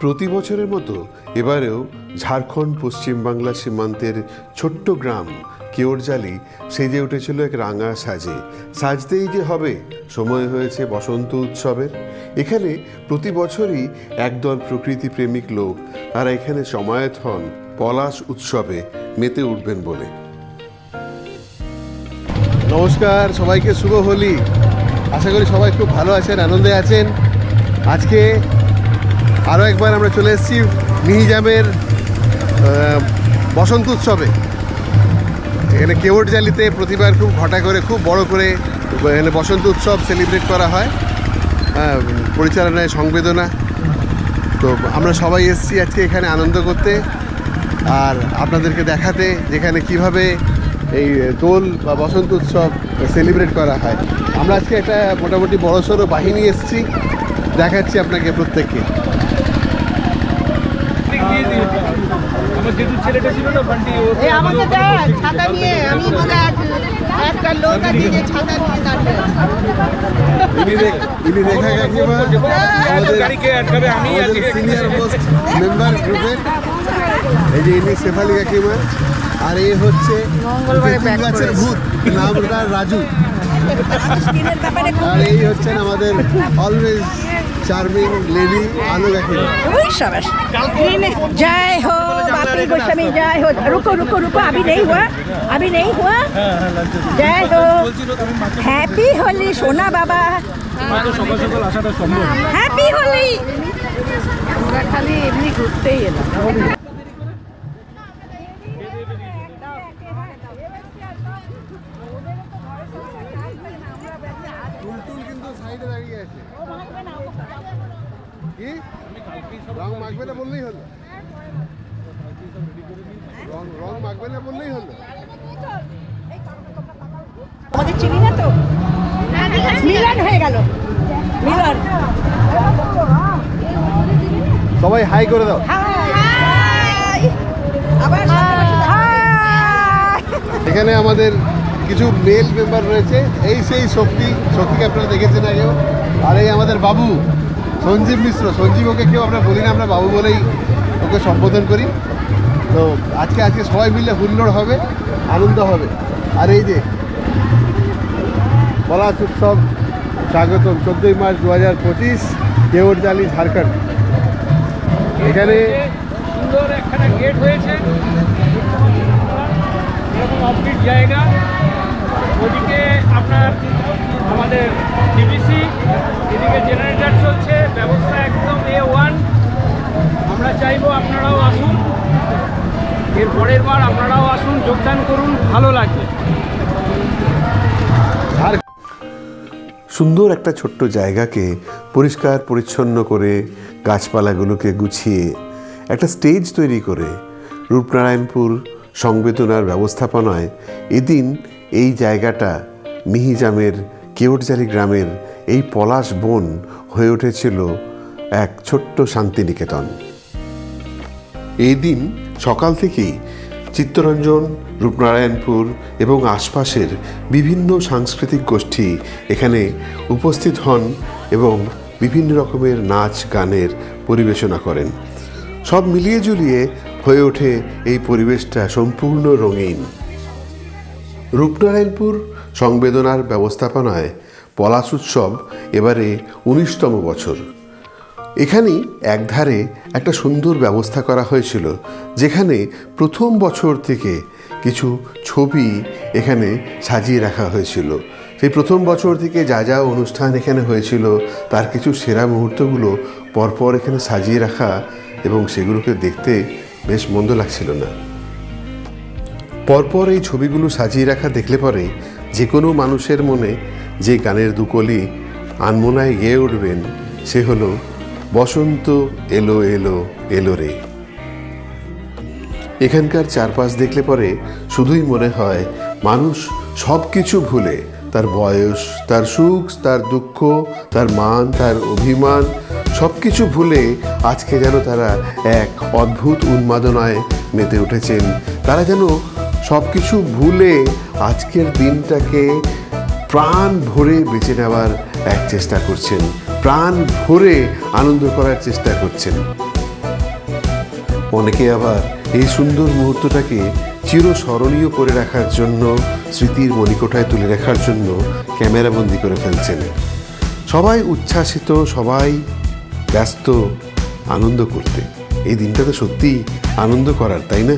প্রতি বছরের মতো এবারেও ঝাড়খণ্ড পশ্চিমবাংলা সীমান্তের ছোট্ট গ্রাম কেওড়জালি সেজে উঠেছিল এক রাঙা সাজে। সাজতেই যে হবে, সময় হয়েছে বসন্ত উৎসবের। এখানে প্রতি বছরই একদল প্রকৃতি প্রেমিক লোক তারা এখানে জমায়েত হন পলাশ উৎসবে মেতে উঠবেন বলে। নমস্কার সবাইকে, শুভ হোলি। আশা করি সবাই খুব ভালো আছেন, আনন্দে আছেন। আজকে আরও একবার আমরা চলে এসেছি মিহিজামের বসন্ত উৎসবে। এখানে কেওড়জালিতে প্রতিবার খুব ঘটা করে, খুব বড় করে এখানে বসন্ত উৎসব সেলিব্রেট করা হয়, পরিচালনায় সংবেদনা। তো আমরা সবাই এসেছি আজকে এখানে আনন্দ করতে আর আপনাদেরকে দেখাতে যেখানে কিভাবে এই দোল বা বসন্ত উৎসব সেলিব্রেট করা হয়। আমরা আজকে একটা মোটামুটি বড়সড় বাহিনী এসেছি, দেখাচ্ছি আপনাকে প্রত্যেককে। সিনিয়র মোস্ট মেম্বার গ্রুপের এই যে ইনি শেফালি কাকিমা, আর এই হচ্ছে গাছের ভূত, নাম তার রাজু। আর এই হচ্ছেন আমাদের অলওয়েজ चार्मिंग लेडी आलू काकीमा। जय हो बापी गोस्वामी, जय हो। रुको रुको रुको, अभी नहीं हुआ, अभी नहीं हुआ। जय हो, हैप्पी होली सोना बाबा, हैप्पी होली। আমরা খালি এমনি ঘুরতেই এলাম। টুলটুল কিন্তু সাইডে দাঁড়িয়ে আছে। কি রং মাখবে না বললেই হলো, রং মাখবে না বললেই হলো। আমাদের চিনি না তো, মিলন হয়ে গেল, মিলন। সবাই হাই করে দাও। এখানে আমাদের কিছু মেল মেম্বার রয়েছে, এই সেই শক্তিকে আপনারা দেখেছেন আগেও। আর এই আমাদের বাবু সঞ্জীব মিশ্র, সঞ্জীব ওকে কেউ আমরা বলি না, আমরা বাবু বলেই ওকে সম্বোধন করি। তো আজকে সবাই মিলে হুল্লোড় হবে, আনন্দ হবে। আর এই যে পলাশ উৎসব স্বাগতম, 14ই মার্চ 2025, কেওড়জালি ঝাড়খণ্ড। এখানে সুন্দর একখানা গেট হয়েছে, এরকম অফবিট জায়গা। ওদিকে আপনার আমাদের ডিবিসি, এদিকে জেনারেটর চলছে, ব্যবস্থা একদম A1। আমরা চাইবো আপনারাও আসুন, এর পরের বার আপনারাও আসুন, যোগদান করুন, ভালো লাগবে। সুন্দর একটা ছোট্ট জায়গাকে পরিষ্কার পরিচ্ছন্ন করে গাছপালাগুলোকে গুছিয়ে একটা স্টেজ তৈরি করে রূপনারায়ণপুর সংবেদনার ব্যবস্থাপনায় এদিন এই জায়গাটা মিহিজামের কেওড়জালি গ্রামের এই পলাশ বন হয়ে উঠেছিল এক ছোট্ট শান্তিনিকেতন। এই দিন সকাল থেকেই চিত্তরঞ্জন, রূপনারায়ণপুর এবং আশপাশের বিভিন্ন সাংস্কৃতিক গোষ্ঠী এখানে উপস্থিত হন এবং বিভিন্ন রকমের নাচ গানের পরিবেশনা করেন। সব মিলিয়ে ঝুলিয়ে হয়ে ওঠে এই পরিবেশটা সম্পূর্ণ রঙিন। রূপনারায়ণপুর সংবেদনার ব্যবস্থাপনায় পলাশ উৎসব এবারে 19তম বছর। এখানেই একধারে একটা সুন্দর ব্যবস্থা করা হয়েছিল, যেখানে প্রথম বছর থেকে কিছু ছবি এখানে সাজিয়ে রাখা হয়েছিল। সেই প্রথম বছর থেকে যা যা অনুষ্ঠান এখানে হয়েছিল তার কিছু সেরা মুহূর্তগুলো পরপর এখানে সাজিয়ে রাখা, এবং সেগুলোকে দেখতে বেশ মন্দ লাগছিল না। পরপর এই ছবিগুলো সাজিয়ে রাখা দেখলে পরে যে কোনো মানুষের মনে যে গানের দুকলি আনমনায় গেয়ে উঠবেন সে হলো বসন্ত এলো এলো এলো রে। এখানকার চারপাশ দেখলে পরে শুধুই মনে হয় মানুষ সব কিছু ভুলে, তার বয়স, তার সুখ, তার দুঃখ, তার মান, তার অভিমান, সব কিছু ভুলে আজকে যেন তারা এক অদ্ভুত উন্মাদনায় মেতে উঠেছেন। তারা যেন সব কিছু ভুলে আজকের দিনটাকে প্রাণ ভরে বেঁচে নেওয়ার এক চেষ্টা করছেন, প্রাণ ভরে আনন্দ করার চেষ্টা করছেন। অনেকে আবার এই সুন্দর মুহূর্তটাকে চিরস্মরণীয় করে রাখার জন্য, স্মৃতির মণিকোঠায় তুলে রাখার জন্য ক্যামেরাবন্দি করে ফেলছেন। সবাই উচ্ছ্বাসিত, সবাই ব্যস্ত আনন্দ করতে। এই দিনটা তো সত্যিই আনন্দ করার, তাই না?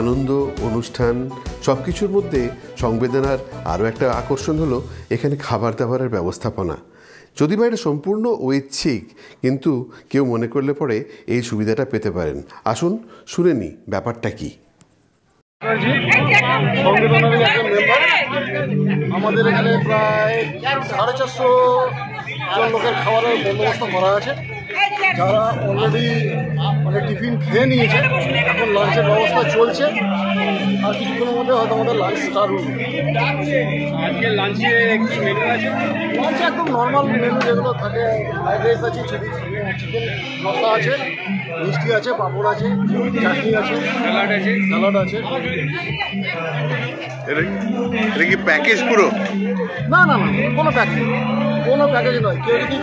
আনন্দ, অনুষ্ঠান সব কিছুর মধ্যে সংবেদনার আরও একটা আকর্ষণ হলো এখানে খাবার দাবারের ব্যবস্থাপনা। যদি বা এটা সম্পূর্ণ ঐচ্ছিক, কিন্তু কেউ মনে করলে পরে এই সুবিধাটা পেতে পারেন। আসুন শুনে নিই ব্যাপারটা কি। সংবেদনারই একজন মেম্বার। আমাদের এখানে প্রায় 450 জন লোকের খাবারের বন্দোবস্ত করা আছে, যারা অলরেডি টিফিন খেয়ে নিয়েছে। এখন লাঞ্চের ব্যবস্থা চলছে, আর কিছুক্ষণের মধ্যে হয়তো আমাদের লাঞ্চ স্টার্ট হবে। আজকে লাঞ্চে কি মেনু আছে? লাঞ্চে একদম নর্মাল মেনু যেগুলো থাকে, ফ্রাইড রাইস আছে, চিকেন কষা আছে, মিষ্টি আছে, পাঁপড় আছে, চাটনি আছে, স্যালাড আছে। এটা কি প্যাকেজ পুরো? না না না, কোনো প্যাকেজ নয়। কেউ যদি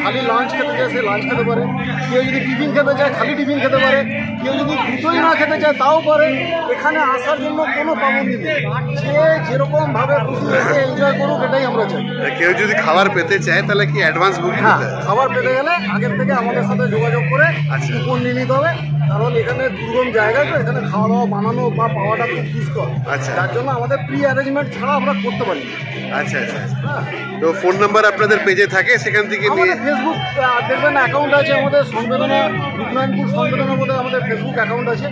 খালি লাঞ্চ খেতে চায় সে লাঞ্চ খেতে পারে, কেউ যদি টিফিন খেতে চায় খালি টিফিন খেতে পারে, কেউ যদি দুটোই না খেতে চায় তাও পারে। এখানে আসার জন্য কোনো পাবন্দি নেই, যে যেরকমভাবে খুশি এসে এনজয় করুক, এটাই আমরা চাই। কেউ যদি খাবার পেতে চায় তাহলে কি অ্যাডভান্স বুকিং? হ্যাঁ, খাবার পেতে গেলে আগের থেকে আমাদের সাথে যোগাযোগ করে কুপন নিয়ে নিতে হবে, কারণ এখানে দুর্গম জায়গায় তো, এখানে খাওয়া দাওয়া বানানো বা পাওয়াটা খুব দুষ্কর। আচ্ছা, যার জন্য আমাদের প্রি অ্যারেঞ্জমেন্ট ছাড়া আমরা করতে পারি। আচ্ছা আচ্ছা। তো ফোন নাম্বার আপনাদের পেজে থাকে, সেখান থেকে নিয়ে আমাদের ফেসবুক দেখবেন অ্যাকাউন্ট আছে আমাদের, সংবেদনা রূপনারায়ণপুর সংবেদনার মধ্যে আমাদের ফেসবুক অ্যাকাউন্ট আছে।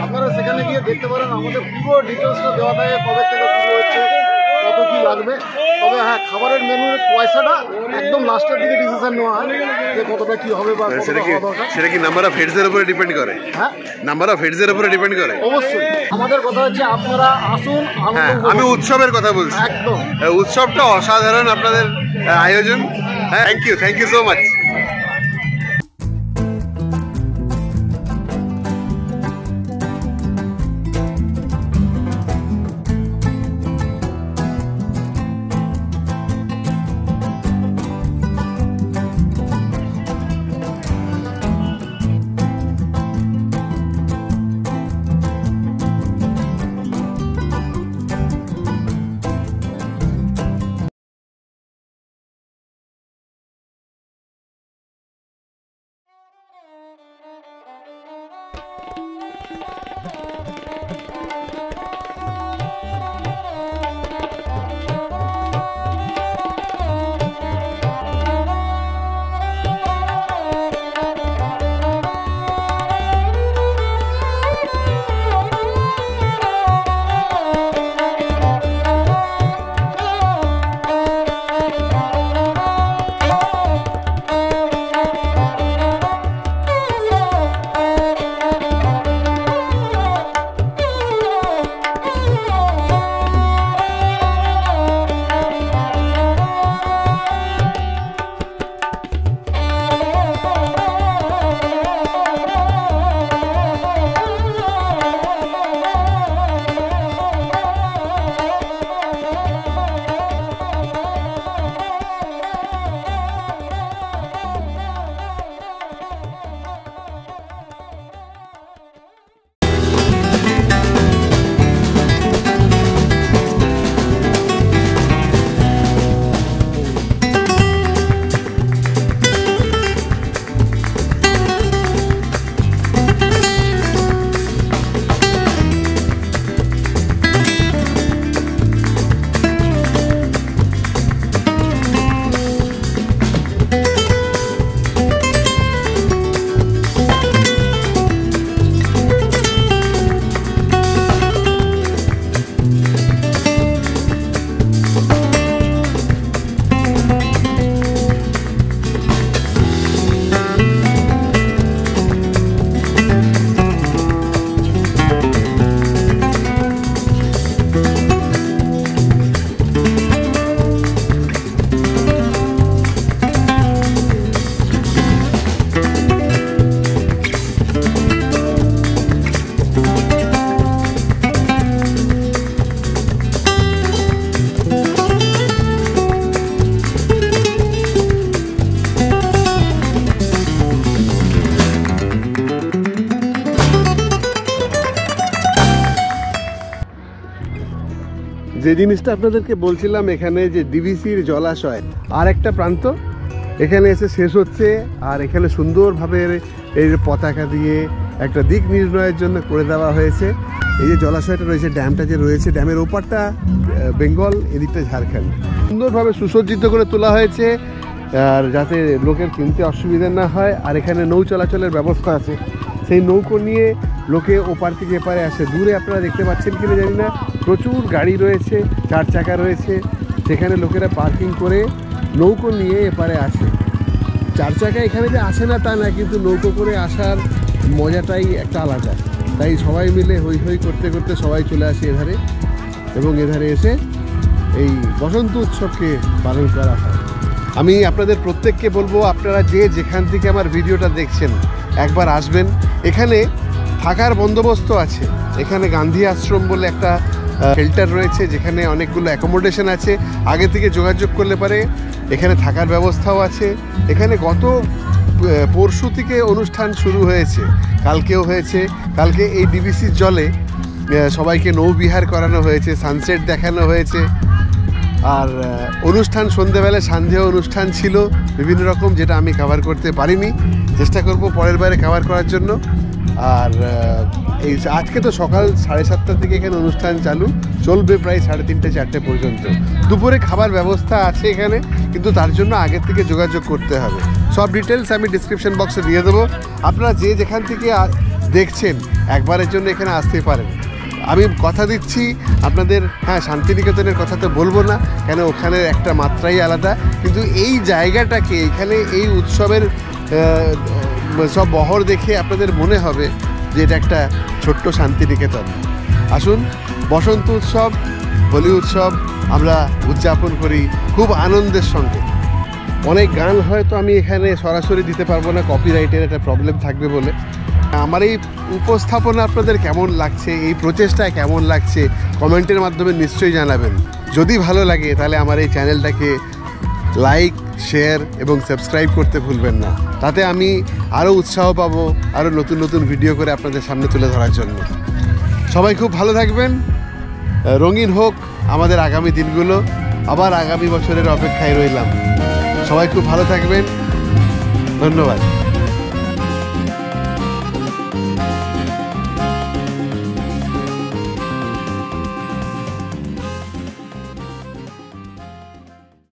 আপনারা সেখানে গিয়ে দেখতে পারেন, আমাদের পুরো ডিটেলসটা দেওয়া থাকে, কবে থেকে শুরু হচ্ছে, কত কী লাগবে। তবে হ্যাঁ, খাবারের মেনুর পয়সাটা একদম লাস্টের দিকে ডিসিশন নেওয়া হয় যে কতটা কী হবে বা কতটা হওয়া দরকার। সেটা কি নাম্বার অফ হেডসের উপরে ডিপেন্ড করে? হ্যাঁ, নাম্বার অফ হেডসের উপরে ডিপেন্ড করে অবশ্যই। আমাদের কথা হচ্ছে আপনারা আসুন। হ্যাঁ, আমি উৎসবের কথা বলছি। একদম, উৎসবটা অসাধারণ আপনাদের আয়োজন। হ্যাঁ, থ্যাংক ইউ সো মাচ। যে জিনিসটা আপনাদেরকে বলছিলাম, এখানে যে ডিভিসির জলাশয় আর একটা প্রান্ত এখানে এসে শেষ হচ্ছে, আর এখানে সুন্দরভাবে এই পতাকা দিয়ে একটা দিক নির্ণয়ের জন্য করে দেওয়া হয়েছে। এই যে জলাশয়টা রয়েছে, ড্যামটা যে রয়েছে, ড্যামের ওপারটা বেঙ্গল, এদিকটা ঝাড়খণ্ড, সুন্দরভাবে সুসজ্জিত করে তোলা হয়েছে আর যাতে লোকের কিনতে অসুবিধা না হয়। আর এখানে নৌ চলাচলের ব্যবস্থা আছে, সেই নৌকো নিয়ে লোকে ওপার থেকে এপারে আসে। দূরে আপনারা দেখতে পাচ্ছেন কিনা জানি না, প্রচুর গাড়ি রয়েছে, 4 চাকা রয়েছে, সেখানে লোকেরা পার্কিং করে নৌকো নিয়ে এপারে আসে। 4 চাকা এখানে যে আসে না তা না, কিন্তু নৌকো করে আসার মজাটাই একটা আলাদা। তাই সবাই মিলে হই হই করতে করতে সবাই চলে আসে এধারে, এবং এধারে এসে এই বসন্ত উৎসবকে পালন করা হয়। আমি আপনাদের প্রত্যেককে বলবো, আপনারা যে যেখান থেকে আমার ভিডিওটা দেখছেন একবার আসবেন। এখানে থাকার বন্দোবস্ত আছে। এখানে গান্ধী আশ্রম বলে একটা শেল্টার রয়েছে, যেখানে অনেকগুলো অ্যাকোমোডেশন আছে। আগে থেকে যোগাযোগ করলে পারে এখানে থাকার ব্যবস্থাও আছে। এখানে গত পরশু থেকে অনুষ্ঠান শুরু হয়েছে, কালকেও হয়েছে। কালকে এই ডিভিসির জলে সবাইকে নৌবিহার করানো হয়েছে, সানসেট দেখানো হয়েছে। আর অনুষ্ঠান সন্ধ্যেবেলা সান্ধ্যেয় অনুষ্ঠান ছিল বিভিন্ন রকম, যেটা আমি কভার করতে পারিনি। চেষ্টা করব পরের বারে কভার করার জন্য। আর এই আজকে তো সকাল 7:30 থেকে এখানে অনুষ্ঠান চালু, চলবে প্রায় 3:30-4টে পর্যন্ত। দুপুরে খাবার ব্যবস্থা আছে এখানে, কিন্তু তার জন্য আগের থেকে যোগাযোগ করতে হবে। সব ডিটেলস আমি ডিসক্রিপশন বক্সে দিয়ে দেবো। আপনারা যে যেখান থেকে দেখছেন একবারের জন্য এখানে আসতে পারেন। আমি কথা দিচ্ছি আপনাদের, হ্যাঁ শান্তিনিকেতনের কথা তো বলবো না, কেন ওখানে একটা মাত্রাই আলাদা, কিন্তু এই জায়গাটাকে, এখানে এই উৎসবের সব বহর দেখে আপনাদের মনে হবে যে এটা একটা ছোট্ট শান্তিনিকেতন। আসুন, বসন্ত উৎসব, হোলি উৎসব আমরা উদযাপন করি খুব আনন্দের সঙ্গে। অনেক গান হয়তো আমি এখানে সরাসরি দিতে পারবো না, কপিরাইটের একটা প্রবলেম থাকবে বলে। আমার এই উপস্থাপনা আপনাদের কেমন লাগছে, এই প্রচেষ্টায় কেমন লাগছে, কমেন্টের মাধ্যমে নিশ্চয়ই জানাবেন। যদি ভালো লাগে তাহলে আমার এই চ্যানেলটাকে লাইক, শেয়ার এবং সাবস্ক্রাইব করতে ভুলবেন না। তাতে আমি আরও উৎসাহ পাবো, আরও নতুন নতুন ভিডিও করে আপনাদের সামনে তুলে ধরার জন্য। সবাই খুব ভালো থাকবেন, রঙিন হোক আমাদের আগামী দিনগুলো। আবার আগামী বছরের অপেক্ষায় রইলাম। সবাই খুব ভালো থাকবেন, ধন্যবাদ।